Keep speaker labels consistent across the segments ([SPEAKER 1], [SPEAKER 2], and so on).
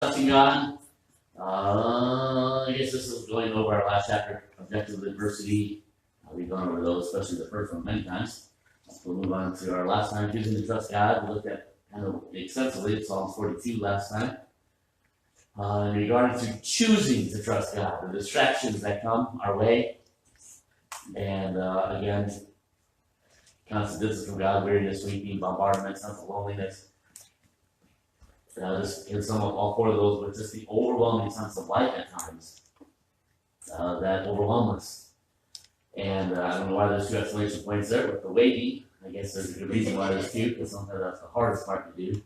[SPEAKER 1] Trusting God. I guess this is going over our last chapter, objective of adversity. We've gone over those, especially the first one, many times. We'll move on to our last time, choosing to trust God. We looked at kind of extensively Psalm 42 last time. In regard to choosing to trust God, the distractions that come our way, and again, constant distance from God, weariness, weeping, bombardment, sense of loneliness. This can sum up all four of those with just the overwhelming sense of life at times that overwhelm us. And I don't know why there's two exclamation points there, but the weighty, I guess there's a good reason why there's two, because sometimes that's the hardest part to do.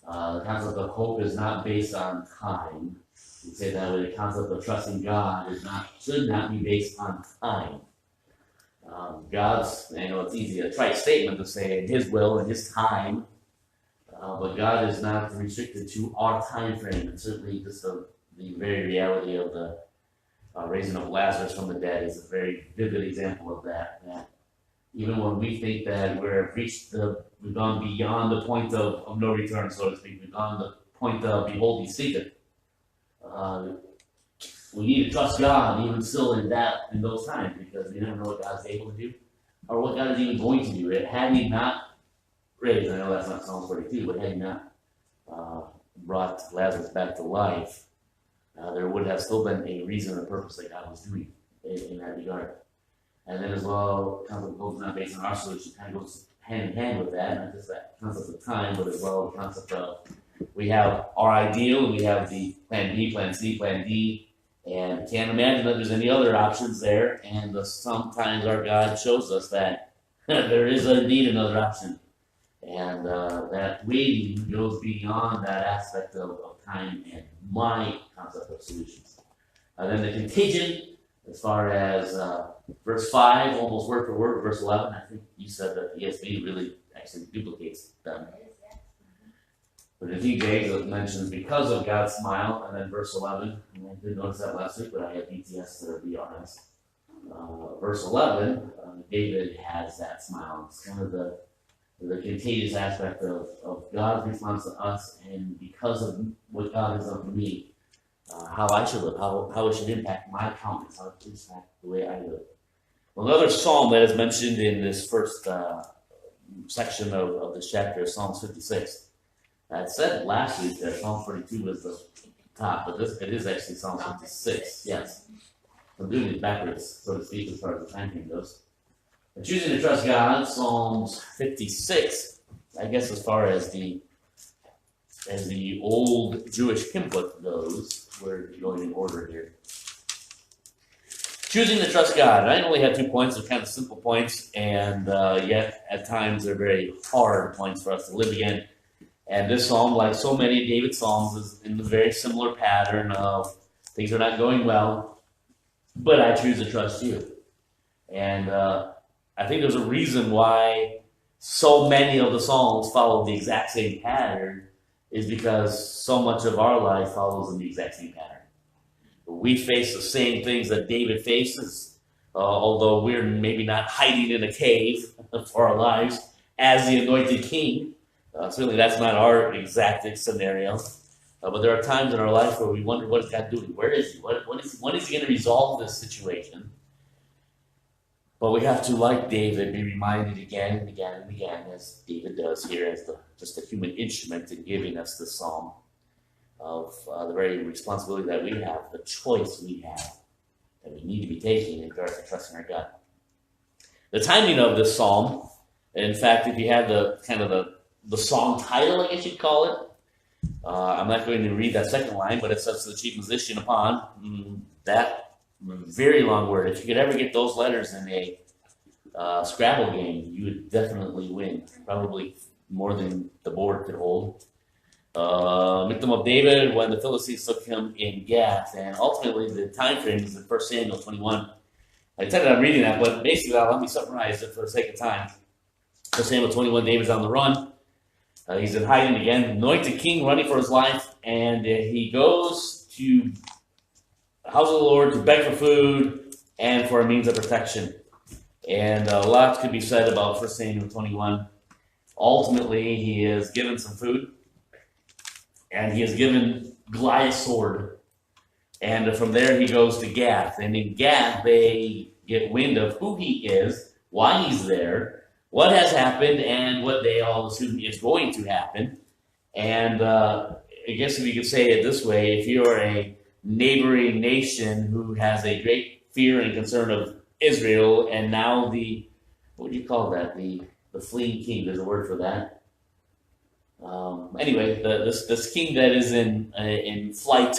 [SPEAKER 1] The concept of hope is not based on time. You say that way, the concept of trusting God should not be based on time. God's, it's easy, a trite statement to say in His will and His time. But God is not restricted to our time frame, and certainly just the very reality of the raising of Lazarus from the dead is a very vivid example of that. That even when we think that we've gone beyond the point of no return, so to speak, we've gone the point of behold, He seeketh. We need to trust God even still in those times, because we never know what God's able to do or what God is even going to do. Had He not raised, I know that's not Psalm 42, but had He not brought Lazarus back to life, there would have still been a reason and a purpose that God was doing in that regard. And then as well, concept of hope is not based on our solution, kind of goes hand in hand with that, not just that concept of time, but as well the concept of we have our ideal, and we have the plan B, plan C, plan D, and can't imagine that there's any other options there, and sometimes our God shows us that there is indeed another option. And that waiting goes beyond that aspect of time and my concept of solutions. Then the contingent, as far as verse 5, almost word for word, verse 11, I think you said that the ESV really actually duplicates them. But the TJ it mentions because of God's smile, and then verse 11, and I did notice that last week, but I had BTS or BRS. Verse 11, David has that smile. It's kind of the contagious aspect of God's response to us, and because of what God has done for me, how I should live, how it should impact my countenance, how it should impact the way I live. Well, another psalm that is mentioned in this first section of this chapter is Psalm 56. I said last week that Psalm 42 was the top, but it is actually Psalm 56. Yes. I'm doing it backwards, so to speak, as far as the time frame goes. But choosing to trust God, Psalms 56, I guess as far as the old Jewish hymn book goes, we're going in order here. Choosing to trust God. I only have 2 points. They're kind of simple points, and yet at times they're very hard points for us to live again. And this psalm, like so many of David's psalms, is in the very similar pattern of things are not going well, but I choose to trust you. And I think there's a reason why so many of the psalms follow the exact same pattern, is because so much of our life follows in the exact same pattern. We face the same things that David faces, although we're maybe not hiding in a cave for our lives as the anointed king. Certainly that's not our exact scenario. But there are times in our life where we wonder, what is God doing? Where is He? When is He going to resolve this situation? But we have to, like David, be reminded again and again and again, as David does here, as just a human instrument in giving us the psalm, of the very responsibility that we have, the choice we have, that we need to be taking in regards to trusting our God. The timing of this psalm, in fact, if you had the song title, I guess you'd call it, I'm not going to read that second line, but it says the chief musician upon that very long word. If you could ever get those letters in a Scrabble game, you would definitely win. Probably more than the board could hold. Victim of David when the Philistines took him in Gath, and ultimately the time frame is in 1 Samuel 21. I intended on reading that, but basically let me summarize it for the sake of time. 1 Samuel 21, David's on the run. He's in hiding again, anointed king, running for his life, and he goes to the house of the Lord to beg for food and for a means of protection. And a lot could be said about 1 Samuel 21. Ultimately, he is given some food, and he is given Goliath's sword. And from there, he goes to Gath. And in Gath, they get wind of who he is, why he's there, what has happened, and what they all assume is going to happen. And I guess if you could say it this way, if you're a neighboring nation who has a great fear and concern of Israel, and now what do you call that? The fleeing king. There's a word for that. Anyway, this king that is in flight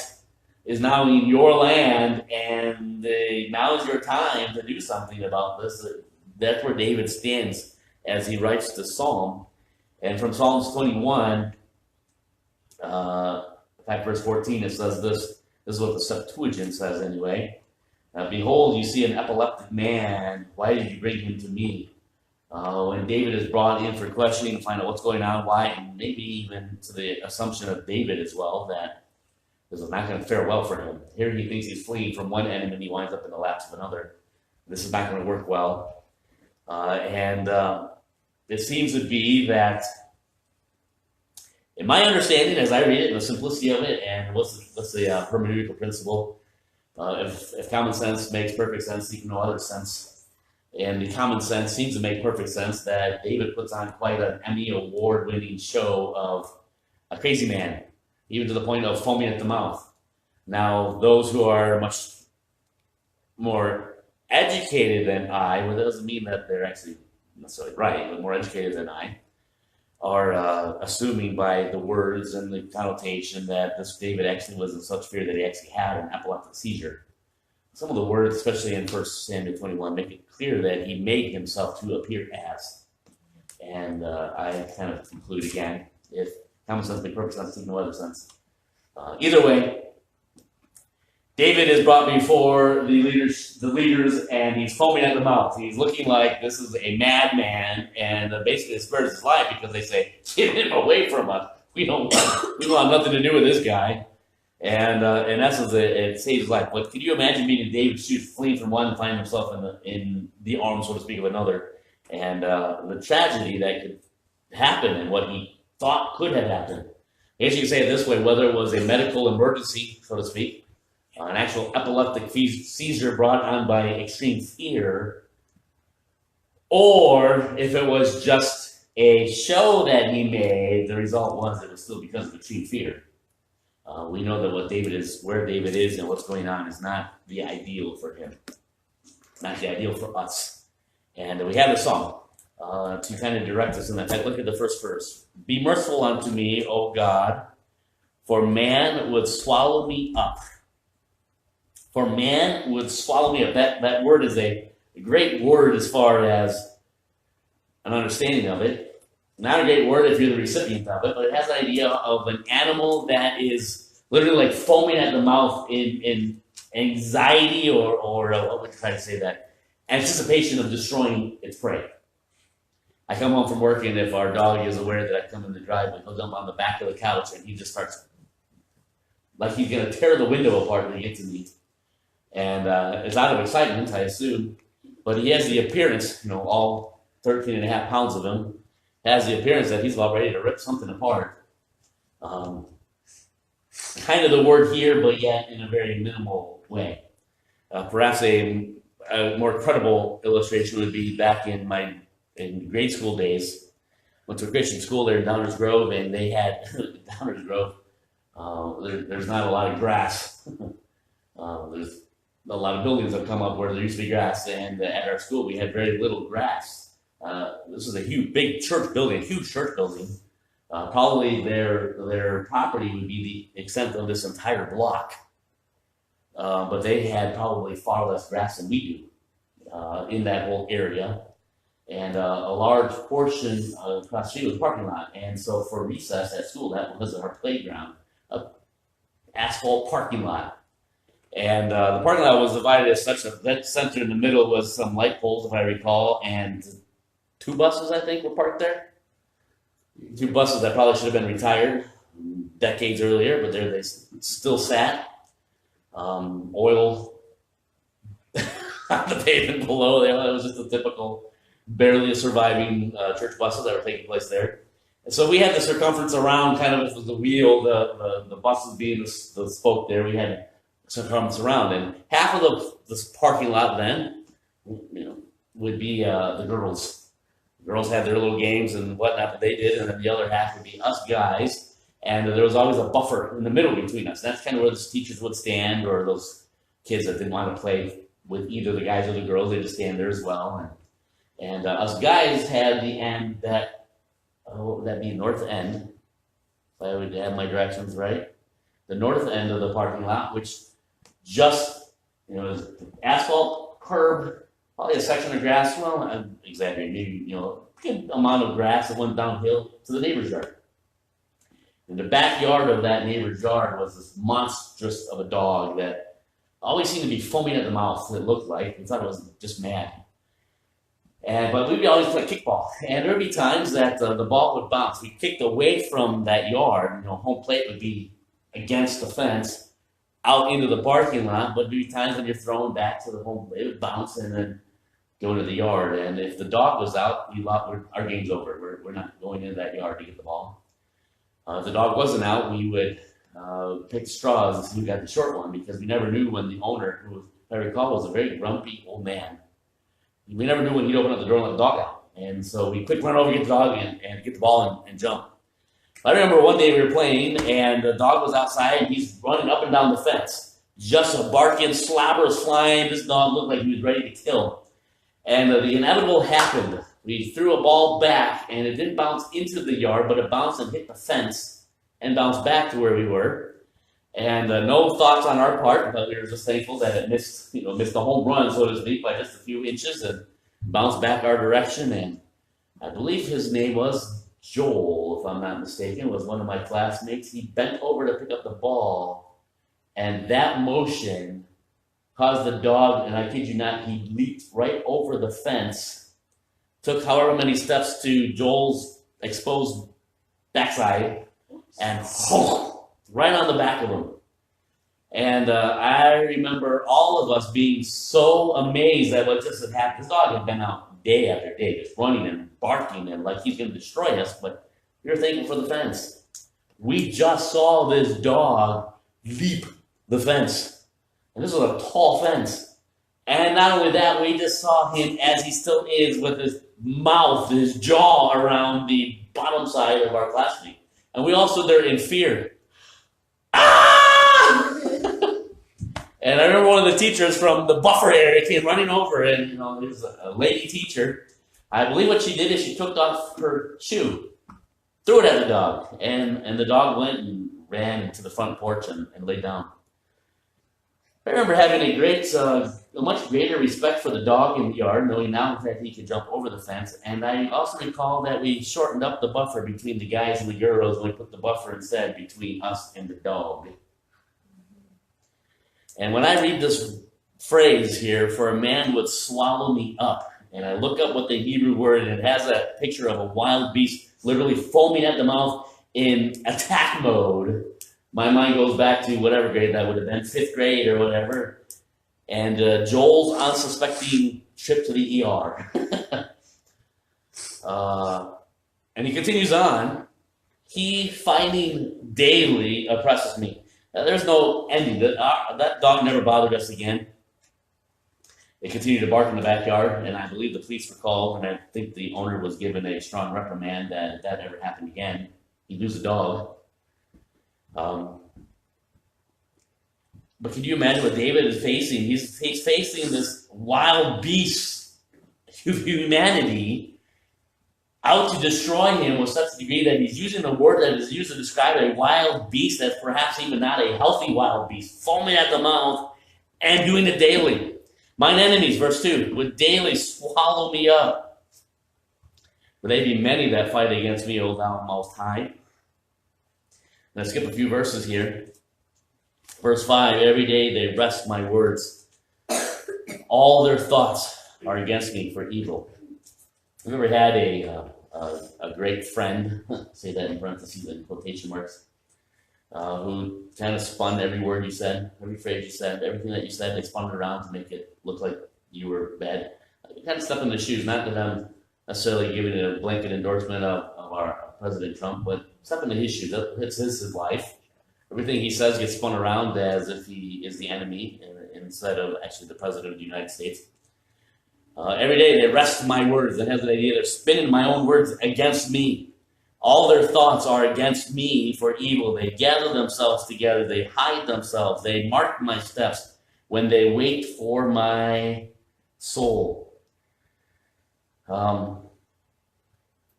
[SPEAKER 1] is now in your land, and now is your time to do something about this. That's where David stands as he writes the psalm. And from Psalms 21, in fact, verse 14, it says this. This is what the Septuagint says anyway. Behold, you see an epileptic man. Why did you bring him to me? When David is brought in for questioning to find out what's going on, why, and maybe even to the assumption of David as well, that this is not going to fare well for him. Here he thinks he's fleeing from one enemy, and he winds up in the laps of another. This is not going to work well. And it seems to be that, in my understanding, as I read it, the simplicity of it, and what's the hermeneutical principle? If common sense makes perfect sense, seek no other sense. And the common sense seems to make perfect sense that David puts on quite an Emmy Award-winning show of a crazy man, even to the point of foaming at the mouth. Now, those who are much more educated than I, well, that doesn't mean that they're actually necessarily right, but more educated than I, are assuming by the words and the connotation that this David actually was in such fear that he actually had an epileptic seizure. Some of the words, especially in 1 Samuel 21, make it clear that he made himself to appear as. And I kind of conclude again, if common sense makes perfect sense, no other sense. Either way, David is brought before the leaders, and he's foaming at the mouth. He's looking like this is a madman, and basically it spares his life because they say, "Get him away from us. We don't want nothing to do with this guy." And in essence, it saves his life. But could you imagine being in David's shoes, fleeing from one and finding himself in the arms, so to speak, of another, and the tragedy that could happen and what he thought could have happened? I guess you could say it this way: whether it was a medical emergency, so to speak, an actual epileptic seizure brought on by extreme fear, or if it was just a show that he made, the result was it was still because of extreme fear. We know that where David is and what's going on is not the ideal for him, not the ideal for us. And we have a song to kind of direct us in that. Look at the first verse. Be merciful unto me, O God, for man would swallow me up. For man would swallow me up. That word is a great word as far as an understanding of it. Not a great word if you're the recipient of it, but it has an idea of an animal that is literally like foaming at the mouth in anxiety or what would you try to say that? Anticipation of destroying its prey. I come home from work, and if our dog is aware that I come in the driveway, he'll jump on the back of the couch, and he just starts, like he's going to tear the window apart when he gets to me. And it's out of excitement, I assume, but he has the appearance, all 13 and a half pounds of him, has the appearance that he's about ready to rip something apart. Kind of the word here, but yet in a very minimal way. Perhaps a more credible illustration would be back in grade school days. Went to a Christian school there in Downers Grove, and they had Downers Grove. There's not a lot of grass. There's a lot of buildings that come up where there used to be grass, and at our school we had very little grass. This is a huge church building. Probably their property would be the extent of this entire block. But they had probably far less grass than we do in that whole area. And a large portion across the street was parking lot. And so for recess at school, that was our playground, asphalt parking lot. And the parking lot was divided as such that center in the middle was some light poles, if I recall, and 2 buses, I think, were parked there. 2 buses that probably should have been retired decades earlier, but there they still sat. Oil on the pavement below. It was just a typical, barely surviving church buses that were taking place there. So we had the circumference around, kind of with the wheel, the buses being the spoke there. We had circumference around, and half of the parking lot then, would be the girls. The girls had their little games and whatnot that they did, and then the other half would be us guys. And there was always a buffer in the middle between us. That's kind of where the teachers would stand, or those kids that didn't want to play with either the guys or the girls, they just stand there as well. And us guys had the end that. What would that be? North end. If I would have my directions right. The north end of the parking lot, which just, is asphalt, curb, probably a section of grass. Well, I'm exaggerating. Maybe, a good amount of grass that went downhill to the neighbor's yard. In the backyard of that neighbor's yard was this monstrous of a dog that always seemed to be foaming at the mouth, it looked like. We thought it was just mad. But we'd always play kickball, and there would be times that the ball would bounce. We kicked away from that yard. Home plate would be against the fence, out into the parking lot. But there'd be times when you're thrown back to the home plate, it would bounce and then go into the yard. And if the dog was out, our game's over. We're not going into that yard to get the ball. If the dog wasn't out, we would pick straws and see who got the short one, because we never knew when the owner, who, if I recall, was a very grumpy old man. We never knew when he'd open up the door and let the dog out. And so we quick run over, get the dog, and get the ball and jump. I remember one day we were playing, and the dog was outside, and he's running up and down the fence. Just a barking, slobbers flying. This dog looked like he was ready to kill. And the inevitable happened. We threw a ball back, and it didn't bounce into the yard, but it bounced and hit the fence and bounced back to where we were. And no thoughts on our part, but we were just thankful that it missed the home run, so to speak, by just a few inches, and bounced back our direction. And I believe his name was Joel, if I'm not mistaken, was one of my classmates. He bent over to pick up the ball, and that motion caused the dog, and I kid you not, he leaped right over the fence, took however many steps to Joel's exposed backside, and right on the back of him. And I remember all of us being so amazed at what just had happened. This dog had been out day after day, just running and barking and like he's going to destroy us, but we were thankful for the fence. We just saw this dog leap the fence. And this was a tall fence. And not only that, we just saw him, as he still is, with his mouth, his jaw around the bottom side of our classmate. And we all stood there in fear. And I remember one of the teachers from the buffer area came running over, and it was a lady teacher. I believe what she did is she took off her shoe, threw it at the dog, and the dog went and ran into the front porch and laid down. I remember having a much greater respect for the dog in the yard, knowing now that he could jump over the fence. And I also recall that we shortened up the buffer between the guys and the girls when we put the buffer instead between us and the dog. And when I read this phrase here, for a man would swallow me up, and I look up what the Hebrew word, and it has a picture of a wild beast literally foaming at the mouth in attack mode, my mind goes back to whatever grade that would have been, 5th grade or whatever, and Joel's unsuspecting trip to the ER. And he continues on, he fighting daily oppresses me. Now, there's no ending. That dog never bothered us again. It continued to bark in the backyard, and I believe the police were called, and I think the owner was given a strong reprimand that if that ever happened again, he'd lose the dog. But can you imagine what David is facing? He's facing this wild beast of humanity out to destroy him with such a degree that he's using a word that is used to describe a wild beast that's perhaps even not a healthy wild beast, foaming at the mouth and doing it daily. Mine enemies, verse 2, would daily swallow me up. Would they be many that fight against me, O thou Most High? Let's skip a few verses here. Verse 5, every day they wrest my words. All their thoughts are against me for evil. Have you ever had a great friend, say that in parentheses and quotation marks, who kind of spun every word you said, every phrase you said, everything that you said, they spun it around to make it look like you were bad? Kind of step in the shoes, not that I'm necessarily giving a blanket endorsement of our President Trump, but stepping into his shoes, it's his life. Everything he says gets spun around as if he is the enemy instead of actually the President of the United States. Every day they wrest my words. That has the idea they're spinning my own words against me. All their thoughts are against me for evil. They gather themselves together. They hide themselves. They mark my steps when they wait for my soul.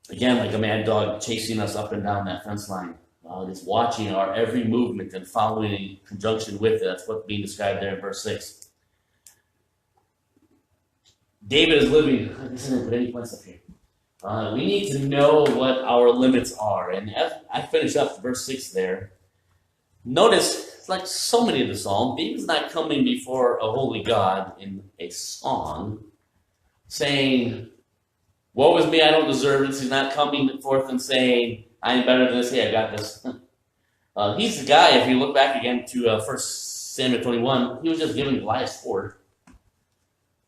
[SPEAKER 1] Again, like a mad dog chasing us up and down that fence line. Just watching our every movement and following in conjunction with it. That's what's being described there in verse 6. David is living. I guess I didn't put any points up here. We need to know what our limits are. And as I finish up verse 6 there, notice, it's like so many of the Psalms, David's not coming before a holy God in a song saying, woe is me, I don't deserve this. He's not coming forth and saying, I'm better than this. Hey, I got this. He's the guy, if you look back again to 1 Samuel 21, he was just giving Goliath's sword.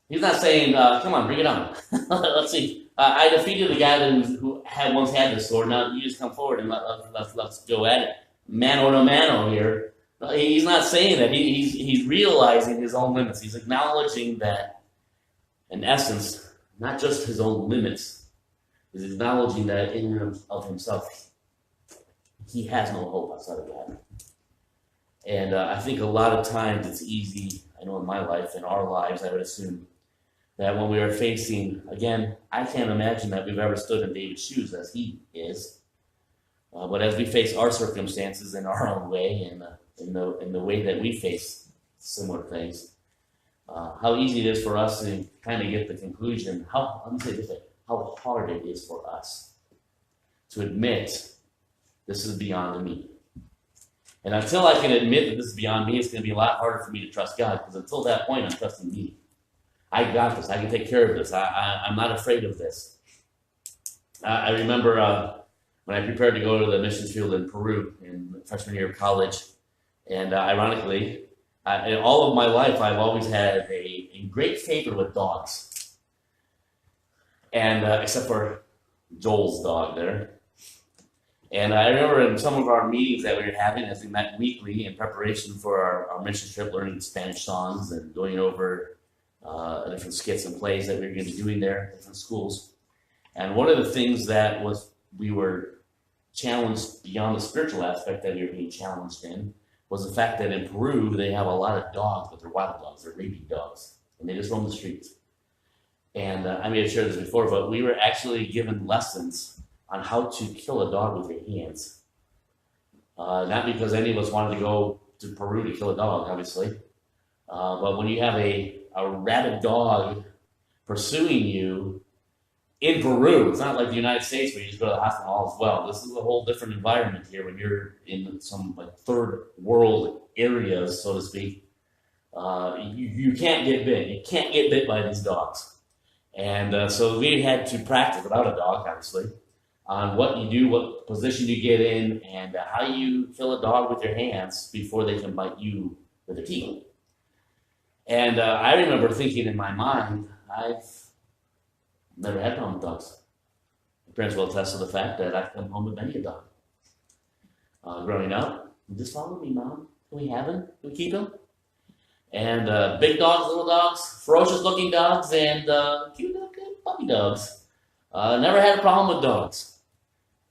[SPEAKER 1] He's not saying, come on, bring it on. Let's see. I defeated the guy who once had this sword. Now you just come forward and let's go at it. Mano to mano here. He's not saying that. He's realizing his own limits. He's acknowledging that, in essence, not just his own limits. He's acknowledging that in and of himself, he has no hope outside of God. And I think a lot of times it's easy, I know in my life, in our lives, I would assume, that when we are facing, again, I can't imagine that we've ever stood in David's shoes as he is. But as we face our circumstances in our own way and in the way that we face similar things, how easy it is for us to kind of get the conclusion, let me say this way, how hard it is for us to admit this is beyond me. And until I can admit that this is beyond me, it's going to be a lot harder for me to trust God, because until that point, I'm trusting me. I got this. I can take care of this. I'm not afraid of this. I remember when I prepared to go to the missions field in Peru in freshman year of college, and ironically, in all of my life, I've always had a great favor with dogs. And except for Joel's dog there. And I remember in some of our meetings that we were having, as we met weekly in preparation for our mission trip, learning Spanish songs and going over different skits and plays that we were going to be doing there at different schools. And one of the things that we were challenged beyond the spiritual aspect that we were being challenged in was the fact that in Peru, they have a lot of dogs, but they're wild dogs, they're rabid dogs, and they just roam the streets. And I may have shared this before, but we were actually given lessons on how to kill a dog with your hands. Not because any of us wanted to go to Peru to kill a dog, obviously, but when you have a rabid dog pursuing you in Peru, it's not like the United States where you just go to the hospital all as well. This is a whole different environment here when you're in some like third world areas, so to speak. You can't get bit. You can't get bit by these dogs. And so we had to practice, without a dog, obviously, on what you do, what position you get in, and how you kill a dog with your hands before they can bite you with their teeth. And I remember thinking in my mind, I've never had a problem with dogs. My parents will attest to the fact that I've come home with many a dog. Growing up, just follow me, Mom. Can we have him? Can we keep him? And big dogs, little dogs, ferocious looking dogs, and cute looking puppy dogs. Never had a problem with dogs.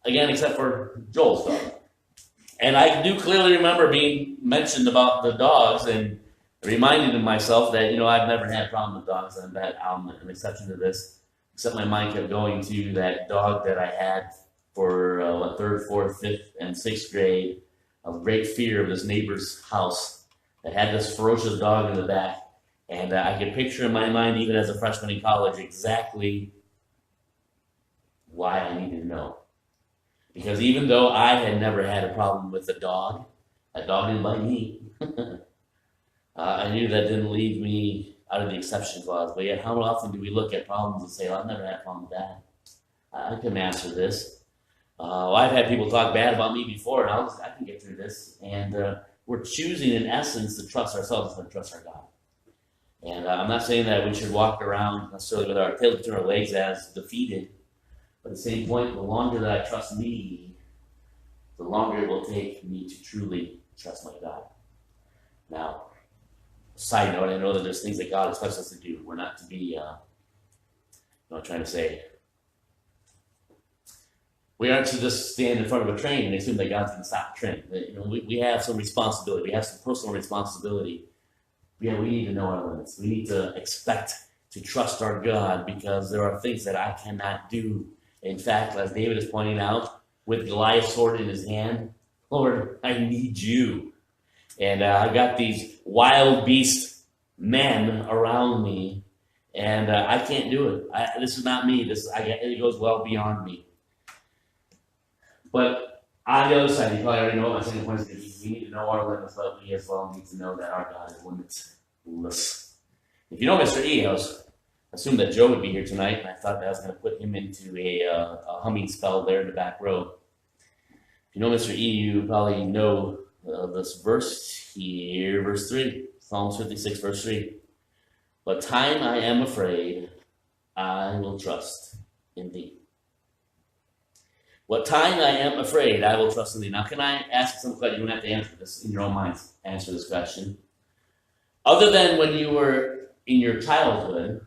[SPEAKER 1] Again, except for Joel's dog. And I do clearly remember being mentioned about the dogs and reminding myself that, I've never had a problem with dogs, and that I'm an exception to this. Except my mind kept going to that dog that I had for 3rd, 4th, 5th, and 6th grade, of great fear of this neighbor's house that had this ferocious dog in the back. And I could picture in my mind, even as a freshman in college, exactly why I needed to know. Because even though I had never had a problem with a dog, that dog didn't bite me. I knew that didn't leave me out of the exception clause. But yet, how often do we look at problems and say, I've never had a problem with that. I can master this. I've had people talk bad about me before, and I can get through this. And we're choosing, in essence, to trust ourselves instead of trust our God. And I'm not saying that we should walk around necessarily with our tail between our legs as defeated. But at the same point, the longer that I trust me, the longer it will take me to truly trust my God. Now, side note, I know that there's things that God expects us to do. We're not to be, trying to say, we aren't to just stand in front of a train and assume that God's going to stop the train. We have some responsibility. We have some personal responsibility. Yeah, we need to know our limits. We need to expect to trust our God because there are things that I cannot do. In fact, as David is pointing out, with Goliath's sword in his hand, Lord, I need you. And I've got these wild beast men around me, and I can't do it. This is not me. It goes well beyond me. But on the other side, you probably already know what my second point is going to be. We need to know our limits, but we as well need to know that our God is limitless. If you know Mr. E, I assumed that Joe would be here tonight, and I thought that I was going to put him into a humming spell there in the back row. If you know Mr. E, you probably know this verse here, verse 3, Psalms 56, verse 3. But time I am afraid, I will trust in thee. What time I am afraid, I will trust in thee. Now, can I ask some question? You don't have to answer this in your own minds. Answer this question. Other than when you were in your childhood,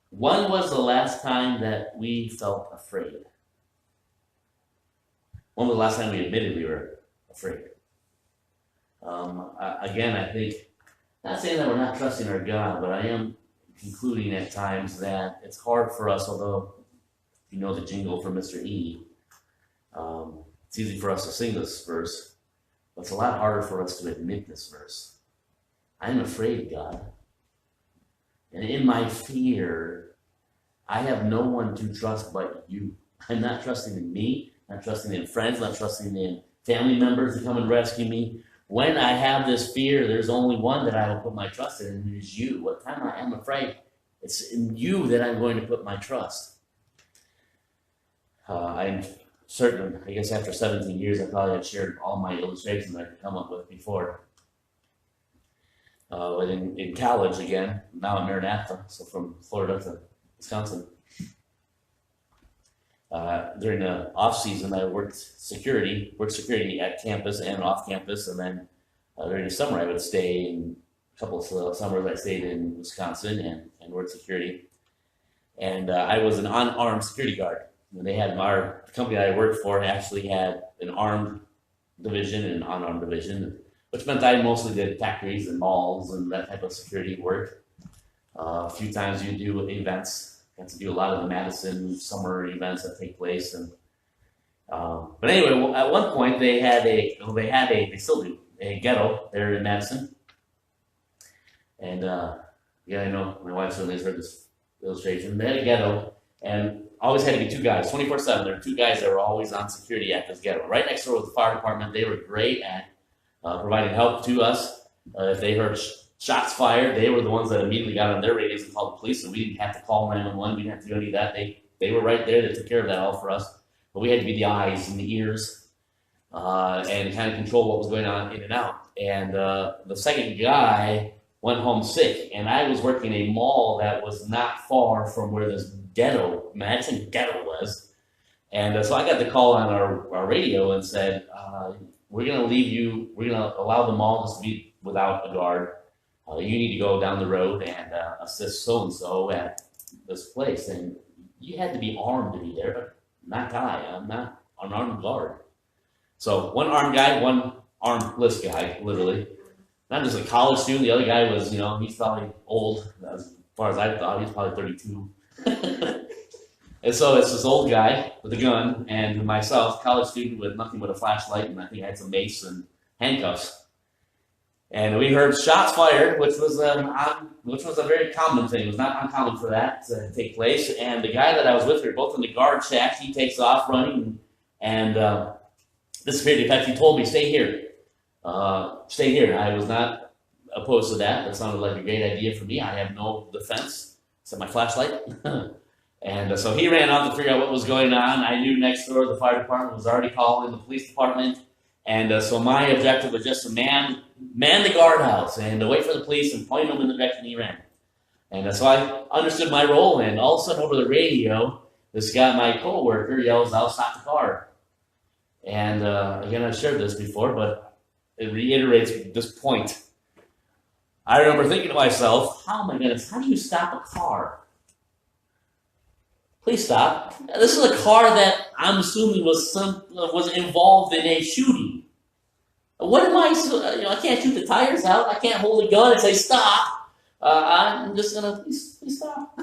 [SPEAKER 1] when was the last time that we felt afraid? When was the last time we admitted we were afraid? Again, I think, not saying that we're not trusting our God, but I am concluding at times that it's hard for us, although you know the jingle for Mr. E, it's easy for us to sing this verse, but it's a lot harder for us to admit this verse. I'm afraid, God. And in my fear, I have no one to trust but you. I'm not trusting in me, not trusting in friends, not trusting in family members to come and rescue me. When I have this fear, there's only one that I will put my trust in, and it is you. What time I am afraid, it's in you that I'm going to put my trust. I'm certain, I guess after 17 years, I probably had shared all my illustrations I could come up with before. But in college, again, now I'm Maranatha, so from Florida to Wisconsin. During the off season, I worked security at campus and off campus, and then during the summer, I would stay in a couple of summers. I stayed in Wisconsin and worked security, and I was an unarmed security guard. And they had the company that I worked for actually had an armed division and an unarmed division, which meant I mostly did factories and malls and that type of security work. A few times you do events. Got to do a lot of the Madison summer events that take place, and but anyway, at one point they still do a ghetto there in Madison, and yeah, I know my wife certainly has heard this illustration. They had a ghetto, and always had to be two guys, 24/7. There were two guys that were always on security at this ghetto. Right next door was the fire department. They were great at providing help to us. If they heard shots fired, they were the ones that immediately got on their radios and called the police, and we didn't have to call 911. We didn't have to do any of that. They were right there. They took care of that all for us. But we had to be the eyes and the ears and kind of control what was going on in and out. And the second guy went home sick, and I was working a mall that was not far from where this Madison ghetto was. And so I got the call on our radio and said, we're going to leave you, we're going to allow the mall just to be without a guard. You need to go down the road and assist so-and-so at this place. And you had to be armed to be there, but not I. I'm not an armed guard. So one armed guy, one armless guy, literally. Not just a college student. The other guy was, he's probably old. As far as I thought, he's probably 32. And so it's this old guy with a gun and myself, college student with nothing but a flashlight, and I think I had some mace and handcuffs. And we heard shots fired, which was a very common thing. It was not uncommon for that to take place. And the guy that I was with, we were both in the guard shack. He takes off running and disappeared. In fact, he told me, "Stay here, stay here." I was not opposed to that. That sounded like a great idea for me. I have no defense except my flashlight. And so he ran out to figure out what was going on. I knew next door the fire department was already calling the police department. And so my objective was just to man the guardhouse and to wait for the police and point them in the direction he ran. And so I understood my role, and all of a sudden over the radio, this guy, my coworker, yells out, "Stop the car!" And again, I've shared this before, but it reiterates this point. I remember thinking to myself, "How am I gonna? How do you stop a car? Please stop! This is a car that I'm assuming was involved in a shooting. What am I? I can't shoot the tires out. I can't hold a gun and say stop. I'm just gonna please stop."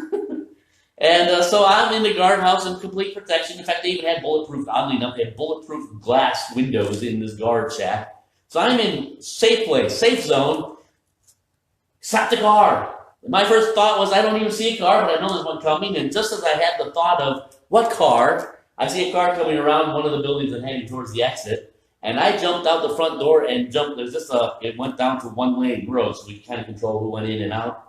[SPEAKER 1] And so I'm in the guardhouse in complete protection. In fact, they even had bulletproof, oddly enough, they had bulletproof glass windows in this guard shack. So I'm in safe place, safe zone. Stop the car. My first thought was, I don't even see a car, but I know there's one coming. And just as I had the thought of, what car? I see a car coming around one of the buildings and heading towards the exit. And I jumped out the front door and jumped. It went down to one lane road, so we kind of control who went in and out.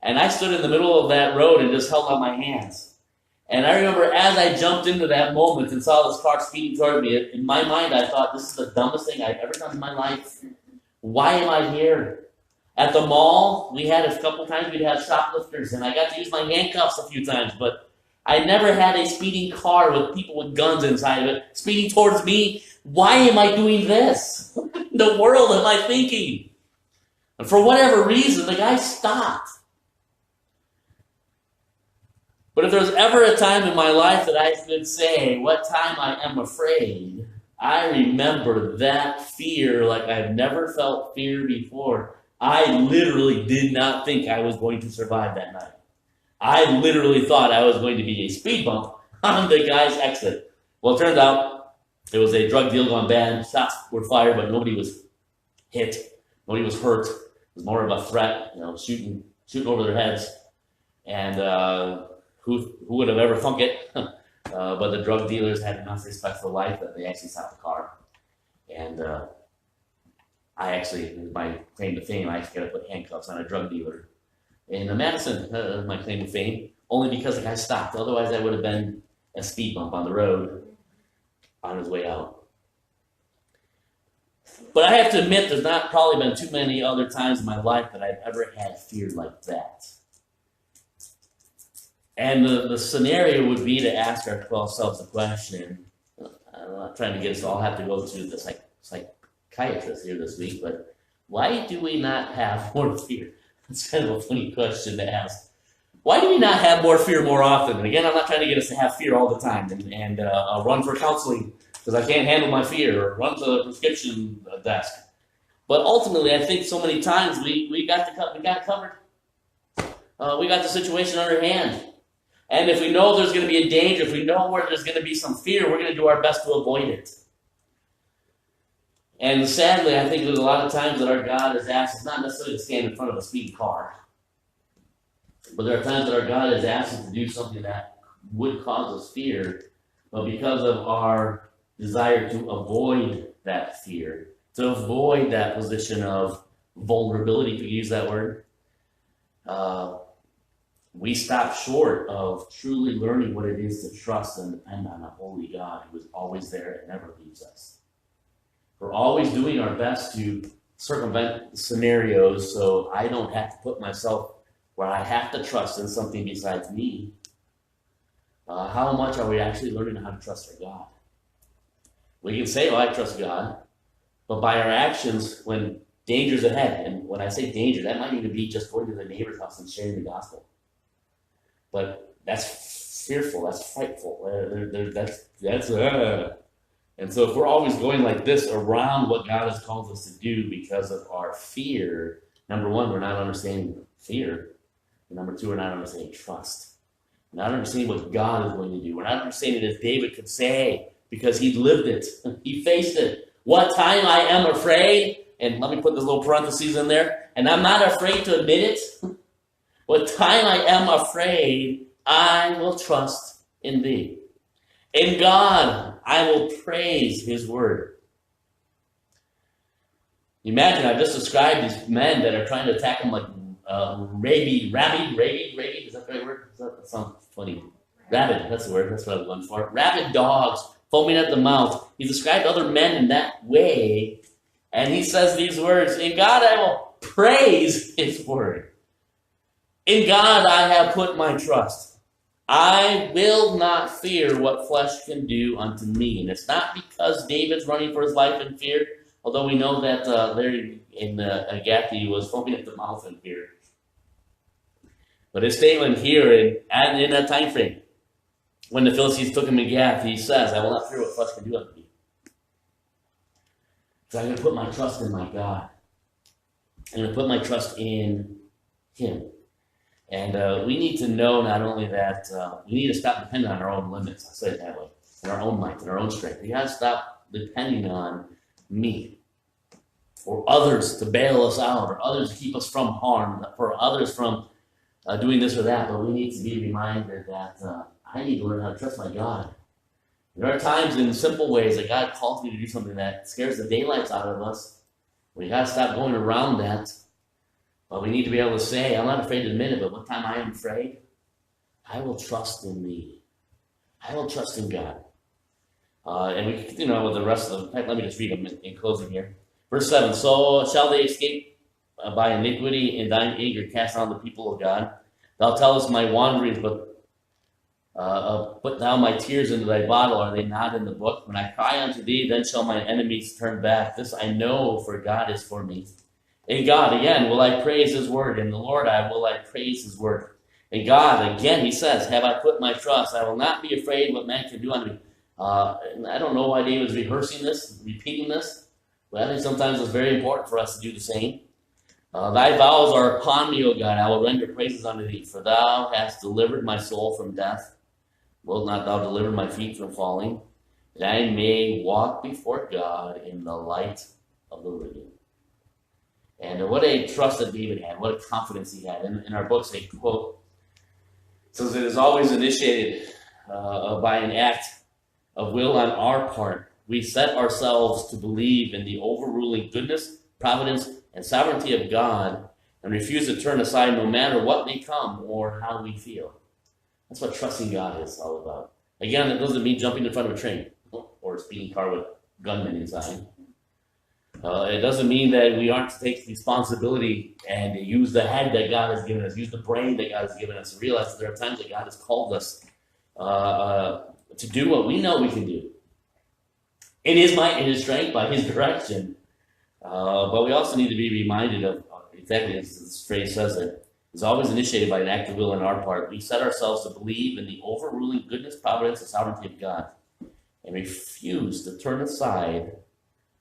[SPEAKER 1] And I stood in the middle of that road and just held out my hands. And I remember as I jumped into that moment and saw this car speeding toward me, in my mind I thought, this is the dumbest thing I've ever done in my life. Why am I here? At the mall, we had a couple times we'd have shoplifters, and I got to use my handcuffs a few times, but I never had a speeding car with people with guns inside of it speeding towards me. Why am I doing this? What in the world am I thinking? And for whatever reason, the guy stopped. But if there's ever a time in my life that I could say, what time I am afraid, I remember that fear like I've never felt fear before. I literally did not think I was going to survive that night. I literally thought I was going to be a speed bump on the guy's exit. Well, it turns out it was a drug deal gone bad. Shots were fired, but nobody was hit. Nobody was hurt. It was more of a threat, shooting over their heads. And who would have ever thunk it? But the drug dealers had enough respect for life that they actually stopped the car. And my claim to fame, I actually got to put handcuffs on a drug dealer in Madison, my claim to fame, only because the guy stopped. Otherwise, I would have been a speed bump on the road on his way out. But I have to admit, there's not probably been too many other times in my life that I've ever had fear like that. And the scenario would be to ask ourselves the question, I'm not trying to get us to all have to go to the psychiatrist here this week, but why do we not have more fear? That's kind of a funny question to ask. Why do we not have more fear more often? And again, I'm not trying to get us to have fear all the time and run for counseling because I can't handle my fear, or run to the prescription desk. But ultimately, I think so many times we got it covered. We got the situation under hand. And if we know there's going to be a danger, if we know where there's going to be some fear, we're going to do our best to avoid it. And sadly, I think there's a lot of times that our God has asked us not necessarily to stand in front of a speeding car, but there are times that our God has asked us to do something that would cause us fear, but because of our desire to avoid that fear, to avoid that position of vulnerability, if you use that word, we stop short of truly learning what it is to trust and depend on a holy God who is always there and never leaves us. We're always doing our best to circumvent scenarios so I don't have to put myself where I have to trust in something besides me. How much are we actually learning how to trust our God? We can say, I trust God, but by our actions, when danger's ahead, and when I say danger, that might even be just going to the neighbor's house and sharing the gospel. But that's fearful, that's frightful, And so if we're always going like this around what God has called us to do because of our fear, number one, we're not understanding fear. And number two, we're not understanding trust. We're not understanding what God is going to do. We're not understanding as David could say, because he lived it. He faced it. What time I am afraid, and let me put this little parentheses in there, and I'm not afraid to admit it. What time I am afraid, I will trust in thee. In God, I will praise his word. Imagine, I've just described these men that are trying to attack him like rabid, is that the right word? That sounds funny. Rabid, that's the word, that's what I was looking for. Rabid dogs, foaming at the mouth. He described other men in that way, and he says these words, in God I will praise his word. In God I have put my trust. I will not fear what flesh can do unto me. And it's not because David's running for his life in fear, although we know that there in Gath he was foaming at the mouth in fear. But his statement here in that time frame, when the Philistines took him to Gath, he says, I will not fear what flesh can do unto me. So I'm going to put my trust in my God. I'm going to put my trust in him. And we need to know not only that, we need to stop depending on our own limits. I'll say it that way. In our own might, in our own strength. We got to stop depending on me or others to bail us out or others to keep us from harm, or others from doing this or that. But we need to be reminded that I need to learn how to trust my God. There are times in simple ways that God calls me to do something that scares the daylights out of us. We got to stop going around that. But we need to be able to say, I'm not afraid to admit it, but what time I am afraid, I will trust in thee. I will trust in God. And we continue on with the rest of them. In fact, let me just read them in closing here. Verse 7, so shall they escape by iniquity, in thine anger cast on the people of God. Thou tellest my wanderings, but put thou my tears into thy bottle. Are they not in the book? When I cry unto thee, then shall my enemies turn back. This I know, for God is for me. In God, again, will I praise his word. In the Lord, will I praise his word. In God, again, he says, have I put my trust. I will not be afraid what man can do unto me. And I don't know why David's rehearsing this, repeating this, but I think sometimes it's very important for us to do the same. Thy vows are upon me, O God. I will render praises unto thee, for thou hast delivered my soul from death. Wilt not thou deliver my feet from falling, that I may walk before God in the light of the living. And what a trust that David had, what a confidence he had. In our books, they quote, says it is always initiated by an act of will on our part. We set ourselves to believe in the overruling goodness, providence, and sovereignty of God, and refuse to turn aside no matter what may come or how we feel. That's what trusting God is all about. Again, it doesn't mean jumping in front of a train or a speeding car with gunmen inside. It doesn't mean that we aren't to take responsibility and use the head that God has given us, use the brain that God has given us, and realize that there are times that God has called us to do what we know we can do. In his might and his strength, by his direction. But we also need to be reminded of, exactly as this phrase says it, is always initiated by an act of will on our part. We set ourselves to believe in the overruling goodness, providence, and sovereignty of God, and refuse to turn aside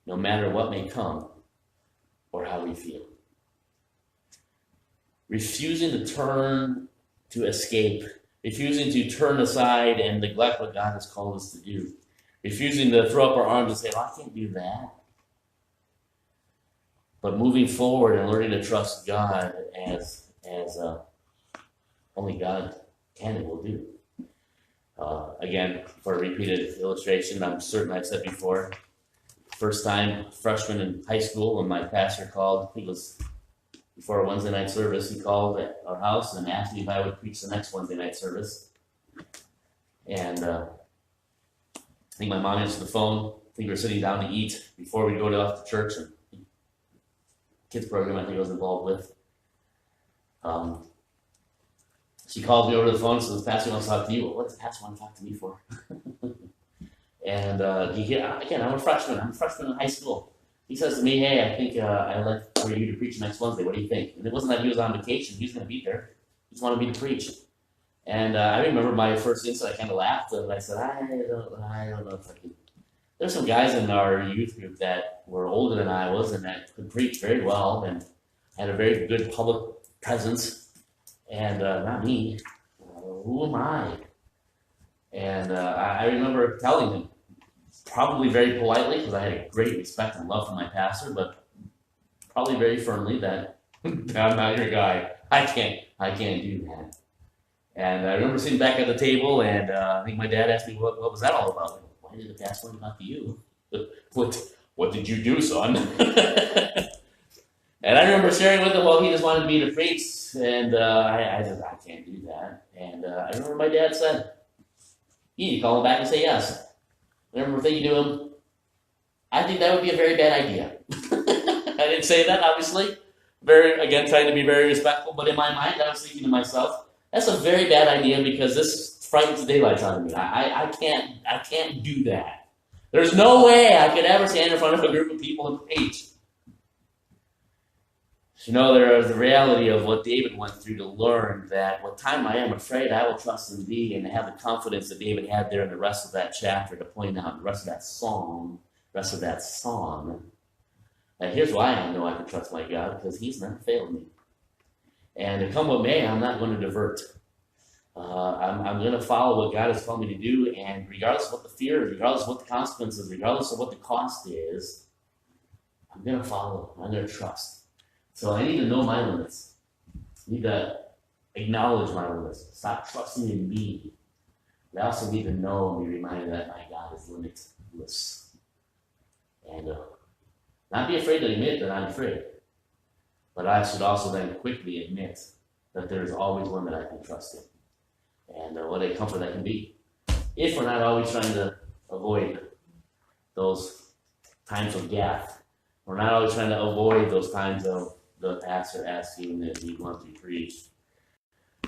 [SPEAKER 1] no matter what may come or how we feel. Refusing to turn to escape, refusing to turn aside and neglect what God has called us to do, refusing to throw up our arms and say, well, I can't do that. But moving forward and learning to trust God as only God can and will do. Again, for a repeated illustration, I'm certain I've said before, first time freshman in high school when my pastor called, I think it was before a Wednesday night service, he called at our house and asked me if I would preach the next Wednesday night service. And I think my mom answered the phone. I think we were sitting down to eat before we go off to church, and kids program I think I was involved with. She called me over the phone and said, the pastor wants to talk to you. Well, what does the pastor want to talk to me for? And again, I'm a freshman in high school. He says to me, hey, I think I'd like for you to preach next Wednesday. What do you think? And it wasn't that he was on vacation. He was going to be there. He just wanted me to preach. And I remember my first instant, I kind of laughed. And I said, I don't know if I can. There's some guys in our youth group that were older than I was and that could preach very well and had a very good public presence. And not me. Who am I? And I remember telling him, probably very politely, because I had a great respect and love for my pastor, but probably very firmly that I'm not your guy. I can't do that. And I remember sitting back at the table, and I think my dad asked me, what was that all about? Like, why did the pastor want to talk to you? What did you do, son? And I remember sharing with him, well, he just wanted me to preach, and I said, I can't do that. And I remember my dad said, you need to call him back and say yes. I remember thinking to him, I think that would be a very bad idea. I didn't say that, obviously. Again, trying to be very respectful, but in my mind, I was thinking to myself, that's a very bad idea because this frightens the daylights out of me. I can't do that. There's no way I could ever stand in front of a group of people and preach. You know, there is the reality of what David went through to learn that what time I am afraid, I will trust in thee, and to have the confidence that David had there in the rest of that chapter to point out the rest of that song, rest of that song. And here's why I know I can trust my God, because he's never failed me. And to come what may, I'm not going to divert. I'm going to follow what God has called me to do, and regardless of what the fear is, regardless of what the consequences, regardless of what the cost is, I'm going to follow. I'm going to trust. So I need to know my limits. I need to acknowledge my limits. Stop trusting in me. I also need to know and be reminded that my God is limitless. And not be afraid to admit that I'm afraid. But I should also then quickly admit that there is always one that I can trust in. And what a comfort that can be. If we're not always trying to avoid those times of gaff. We're not always trying to avoid those times of the pastor asking if you want to preach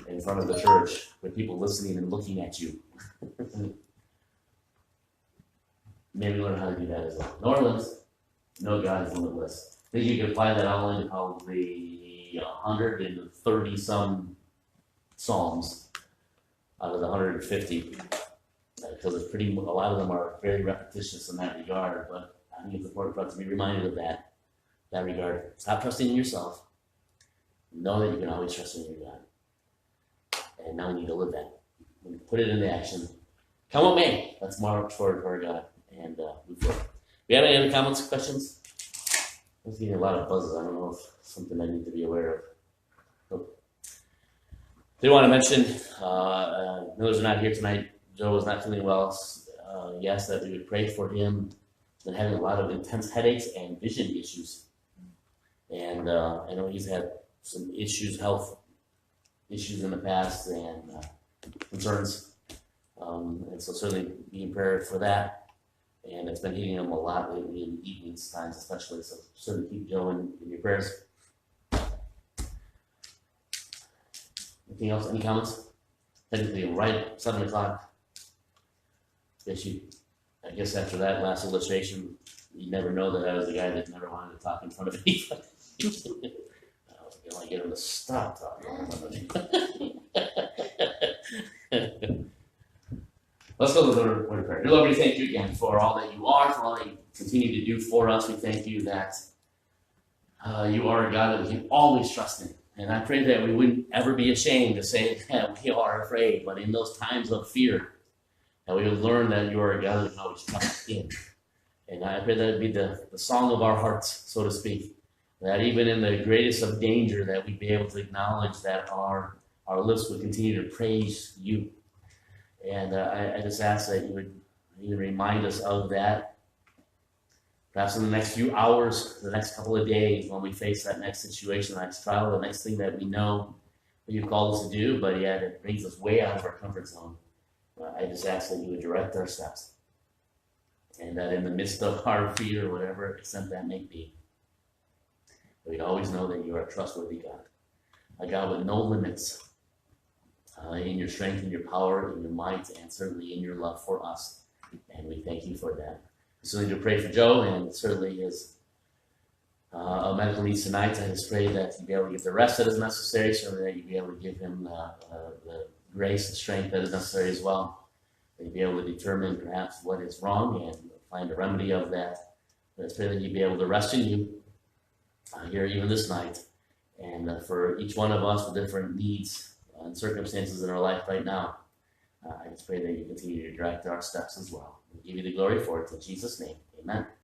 [SPEAKER 1] in front of the church with people listening and looking at you. Maybe learn how to do that as well. No limits. No, God is limitless. I think you can apply that all into probably 130 some Psalms out of the 150. Because it's a lot of them are very repetitious in that regard, but I think it's important for us to be reminded of that regard. Stop trusting in yourself. Know that you can always trust in your God. And now we need to live that. We put it into action. Come what may. Let's march forward to our God and move forward. We have any other comments, questions? I was getting a lot of buzzes. I don't know if it's something I need to be aware of. Oh. I do want to mention, Miller's not here tonight. Joe was not feeling well. He asked that we would pray for him. He's been having a lot of intense headaches and vision issues. And I know he's had some health issues in the past and concerns. And so certainly be in prayer for that. And it's been hitting him a lot lately in the evenings times especially. So certainly keep Joe in your prayers. Anything else? Any comments? Technically right 7 o'clock. I guess after that last illustration, you never know that I was the guy that never wanted to talk in front of anybody. I was going to get him to stop talking in front of me. Let's go to the word of prayer. Dear Lord, we thank you again for all that you are, for all that you continue to do for us. We thank you that you are a God that we can always trust in. And I pray that we wouldn't ever be ashamed to say that we are afraid, but in those times of fear, that we would learn that you are a God that we can always trust in. And I pray that it be the song of our hearts, so to speak. That even in the greatest of danger, that we'd be able to acknowledge that our lips would continue to praise you. And I just ask that you would remind us of that. Perhaps in the next few hours, the next couple of days, when we face that next situation, the next trial, the next thing that we know that you've called us to do, but yet it brings us way out of our comfort zone. I just ask that you would direct our steps. And that in the midst of our fear, whatever extent that may be, we'd always know that you are a trustworthy God. A God with no limits in your strength, in your power, in your might, and certainly in your love for us. And we thank you for that. We still need to pray for Joe, and certainly his medical needs tonight. I just pray that you'd be able to give the rest that is necessary, certainly that you'd be able to give him the grace and strength that is necessary as well. That you'd be able to determine perhaps what is wrong and find a remedy of that. Let's pray that you'd be able to rest in you here even this night. And for each one of us with different needs and circumstances in our life right now, I just pray that you continue to direct our steps as well. We give you the glory for it. In Jesus' name, amen.